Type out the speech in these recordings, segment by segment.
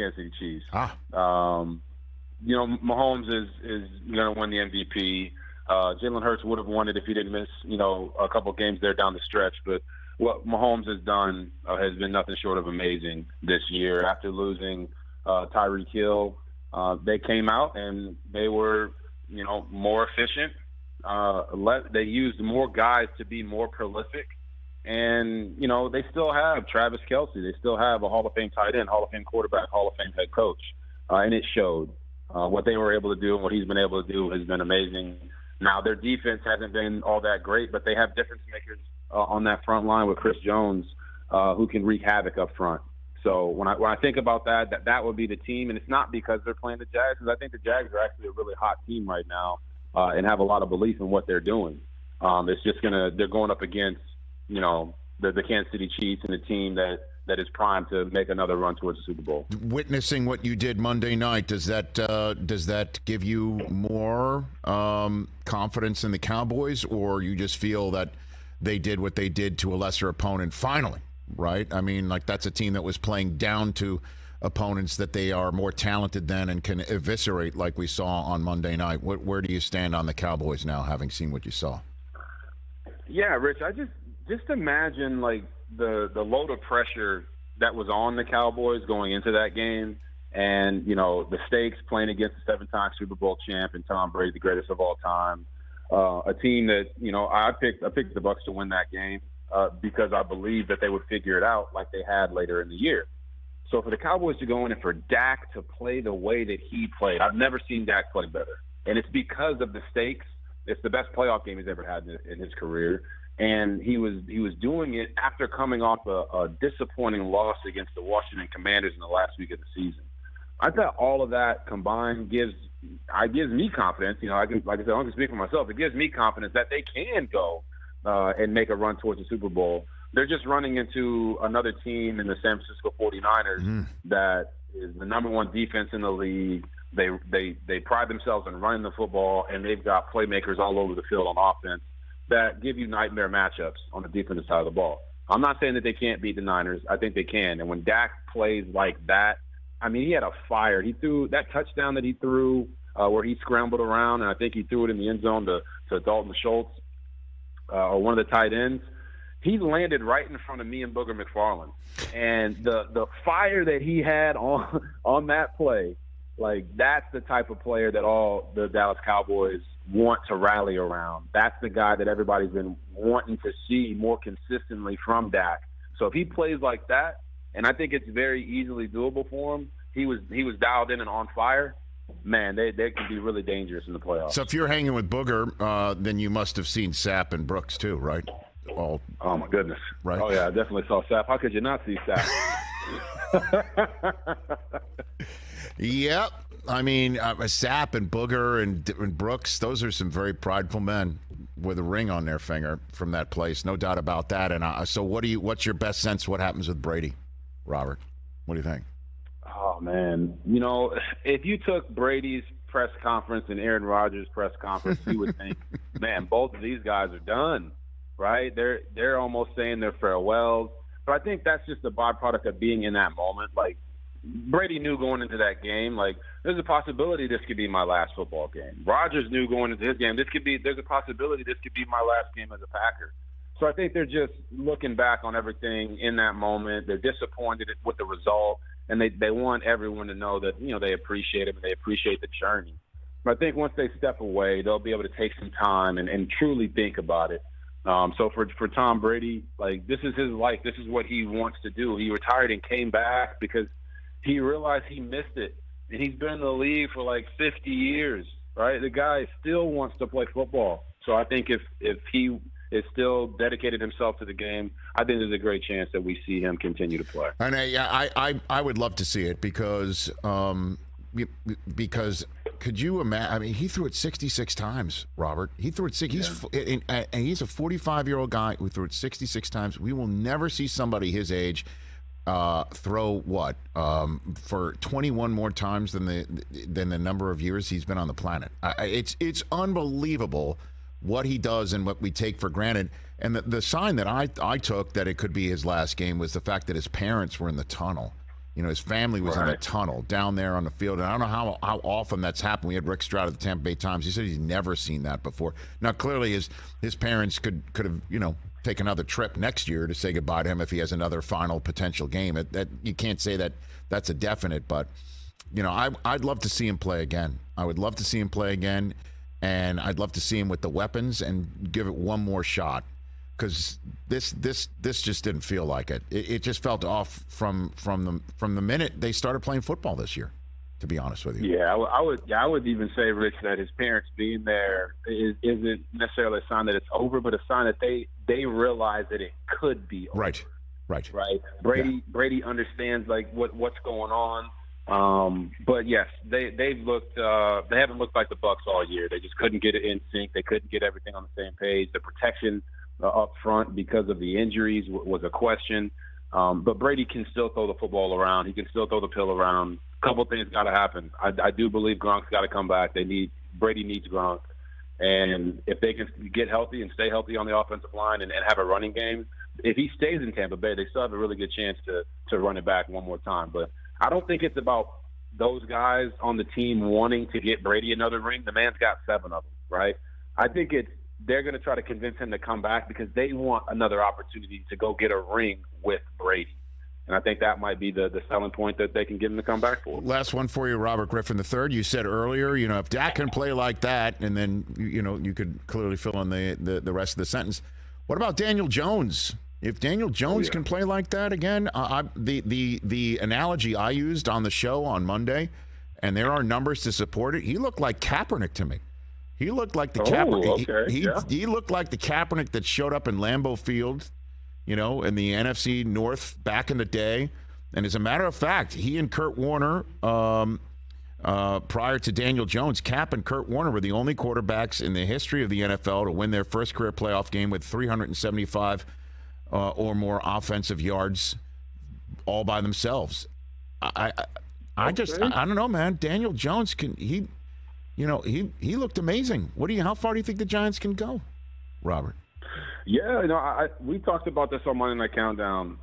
Kansas City Chiefs. Mahomes is going to win the MVP. Jalen Hurts would have won it if he didn't miss, a couple games there down the stretch. But what Mahomes has done has been nothing short of amazing this year. After losing Tyreek Hill, they came out and they were, more efficient. They used more guys to be more prolific. And, they still have Travis Kelce. They still have a Hall of Fame tight end, Hall of Fame quarterback, Hall of Fame head coach. And it showed. What they were able to do and what he's been able to do has been amazing. Now, their defense hasn't been all that great, but they have difference makers on that front line with Chris Jones who can wreak havoc up front. So when I think about that would be the team. And it's not because they're playing the Jags, because I think the Jags are actually a really hot team right now and have a lot of belief in what they're doing. It's just they're going up against, the Kansas City Chiefs and a team that is primed to make another run towards the Super Bowl. Witnessing what you did Monday night, does that give you more confidence in the Cowboys, or you just feel that they did what they did to a lesser opponent finally, right? I mean, like, that's a team that was playing down to opponents that they are more talented than and can eviscerate like we saw on Monday night. Where do you stand on the Cowboys now, having seen what you saw? Yeah, Rich, I just imagine, like, the load of pressure that was on the Cowboys going into that game, and the stakes playing against the 7-time Super Bowl champ and Tom Brady, the greatest of all time, a team that I picked the Bucs to win that game because I believed that they would figure it out like they had later in the year. So for the Cowboys to go in and for Dak to play the way that he played, I've never seen Dak play better, and it's because of the stakes. It's the best playoff game he's ever had in his career. And he was doing it after coming off a disappointing loss against the Washington Commanders in the last week of the season. I thought all of that combined gives me confidence. I can speak for myself. It gives me confidence that they can go and make a run towards the Super Bowl. They're just running into another team in the San Francisco 49ers that is the number one defense in the league. They pride themselves in running the football, and they've got playmakers all over the field on offense that give you nightmare matchups on the defensive side of the ball. I'm not saying that they can't beat the Niners. I think they can. And when Dak plays like that, I mean, he had a fire. He threw that touchdown that he threw where he scrambled around, and I think he threw it in the end zone to Dalton Schultz or one of the tight ends. He landed right in front of me and Booger McFarland. And the fire that he had on that play, like, that's the type of player that all the Dallas Cowboys want to rally around. That's the guy that everybody's been wanting to see more consistently from Dak. So if he plays like that, and I think it's very easily doable for him, he was dialed in and on fire, man, they can be really dangerous in the playoffs. So if you're hanging with Booger, then you must have seen Sapp and Brooks too, right? Oh my goodness. Right. Oh yeah, I definitely saw Sapp. How could you not see Sapp? Yep. I mean, Sapp and Booger and Brooks, those are some very prideful men with a ring on their finger from that place. No doubt about that. And so what's your best sense what happens with Brady, Robert? What do you think? Oh, man. If you took Brady's press conference and Aaron Rodgers' press conference, you would think, man, both of these guys are done, right? They're almost saying their farewells. But I think that's just a byproduct of being in that moment. Like, Brady knew going into that game, like, there's a possibility this could be my last football game. Rodgers knew going into his game, there's a possibility this could be my last game as a Packer. So I think they're just looking back on everything in that moment. They're disappointed with the result, and they want everyone to know that, they appreciate it and they appreciate the journey. But I think once they step away, they'll be able to take some time and truly think about it. So for Tom Brady, like, this is his life. This is what he wants to do. He retired and came back because he realized he missed it. And he's been in the league for like 50 years, right? The guy still wants to play football. So I think if he is still dedicated himself to the game, I think there's a great chance that we see him continue to play. And I would love to see it because could you imagine? I mean, he threw it 66 times, Robert. He threw it six. And he's a 45-year-old guy who threw it 66 times. We will never see somebody his age throw what for 21 more times than the number of years he's been on the planet. It's unbelievable what he does and what we take for granted. And the sign that I took that it could be his last game was the fact that his parents were in the tunnel. His family was in a tunnel down there on the field. And I don't know how often that's happened. We had Rick Stroud at the Tampa Bay Times. He said he's never seen that before. Now, clearly his parents could have, take another trip next year to say goodbye to him if he has another final potential game. That you can't say that that's a definite, but I'd love to see him play again. I would love to see him play again, and I'd love to see him with the weapons and give it one more shot, because this just didn't feel like it. It just felt off from the minute they started playing football this year, to be honest with you. Yeah, I would even say, Rich, that his parents being there isn't necessarily a sign that it's over, but a sign that they realize that it could be over. Right. Brady understands what's going on. But yes, they haven't looked like the Bucs all year. They just couldn't get it in sync. They couldn't get everything on the same page. The protection up front because of the injuries was a question. But Brady can still throw the football around. He can still throw the pill around. A couple things got to happen. I do believe Gronk's got to come back. Brady needs Gronk. And if they can get healthy and stay healthy on the offensive line and have a running game, if he stays in Tampa Bay, they still have a really good chance to run it back one more time. But I don't think it's about those guys on the team wanting to get Brady another ring. The man's got 7 of them, right? I think they're going to try to convince him to come back because they want another opportunity to go get a ring with Brady. And I think that might be the selling point that they can get him to come back for. Last one for you, Robert Griffin III. You said earlier, if Dak can play like that, and then, you could clearly fill in the rest of the sentence. What about Daniel Jones? If Daniel Jones can play like that again, the analogy I used on the show on Monday, and there are numbers to support it, he looked like Kaepernick to me. He looked like the Kaepernick. Okay. He looked like the Kaepernick that showed up in Lambeau Field, in the NFC North back in the day. And as a matter of fact, he and Kurt Warner, prior to Daniel Jones, Cap and Kurt Warner were the only quarterbacks in the history of the NFL to win their first career playoff game with 375 or more offensive yards all by themselves. I don't know, man. Daniel Jones he looked amazing. How far do you think the Giants can go, Robert? Yeah, we talked about this on Monday Night Countdown.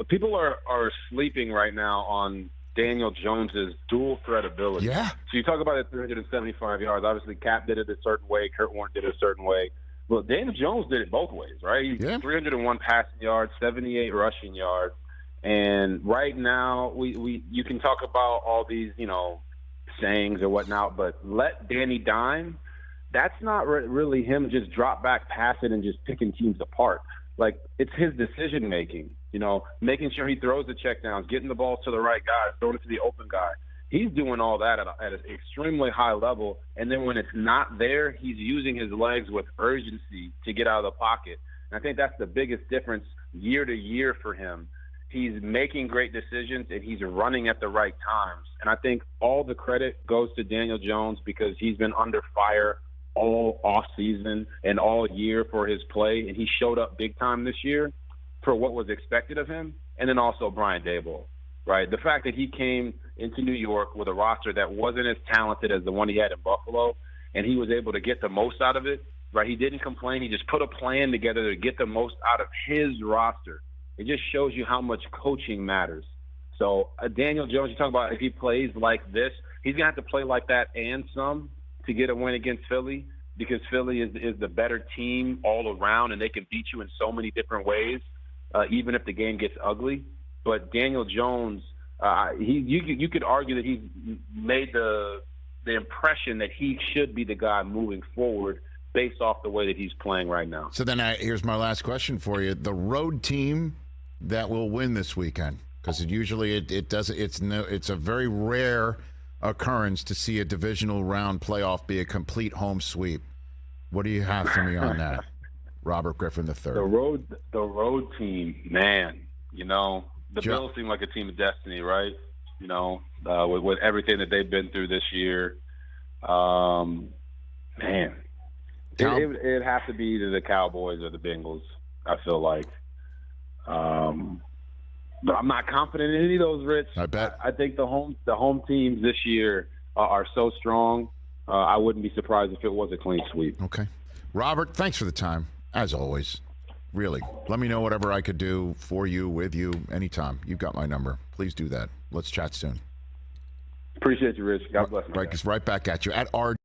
People are sleeping right now on Daniel Jones's dual threat ability. Yeah. So you talk about it 375 yards. Obviously, Cap did it a certain way. Kurt Warner did it a certain way. Well, Daniel Jones did it both ways, right? He 301 passing yards, 78 rushing yards. And right now, you can talk about all these, sayings or whatnot, but let Danny dime. That's not really him just drop back passing and just picking teams apart. It's his decision making, making sure he throws the checkdowns, getting the ball to the right guy, throwing it to the open guy. He's doing all that at an extremely high level. And then when it's not there, he's using his legs with urgency to get out of the pocket. And I think that's the biggest difference year to year for him. He's making great decisions, and he's running at the right times. And I think all the credit goes to Daniel Jones because he's been under fire all offseason and all year for his play, and he showed up big time this year for what was expected of him. And then also Brian Daboll, right? The fact that he came into New York with a roster that wasn't as talented as the one he had in Buffalo, and he was able to get the most out of it, right? He didn't complain. He just put a plan together to get the most out of his roster. It just shows you how much coaching matters. So Daniel Jones, you talk about if he plays like this, he's going to have to play like that and some to get a win against Philly, because Philly is the better team all around, and they can beat you in so many different ways, even if the game gets ugly. But Daniel Jones, you could argue that he's made the impression that he should be the guy moving forward based off the way that he's playing right now. So then here's my last question for you. The road team that will win this weekend, because it's a very rare occurrence to see a divisional round playoff be a complete home sweep. What do you have for me on that, Robert Griffin III? The road team, man. The Bills seem like a team of destiny, right? With everything that they've been through this year, man. It'd have to be either the Cowboys or the Bengals, I feel like. But I'm not confident in any of those, Rich. I bet. I think the home teams this year are so strong. I wouldn't be surprised if it was a clean sweep. Okay. Robert, thanks for the time, as always. Really. Let me know whatever I could do for you, with you, anytime. You've got my number. Please do that. Let's chat soon. Appreciate you, Rich. God bless you. Right back at you at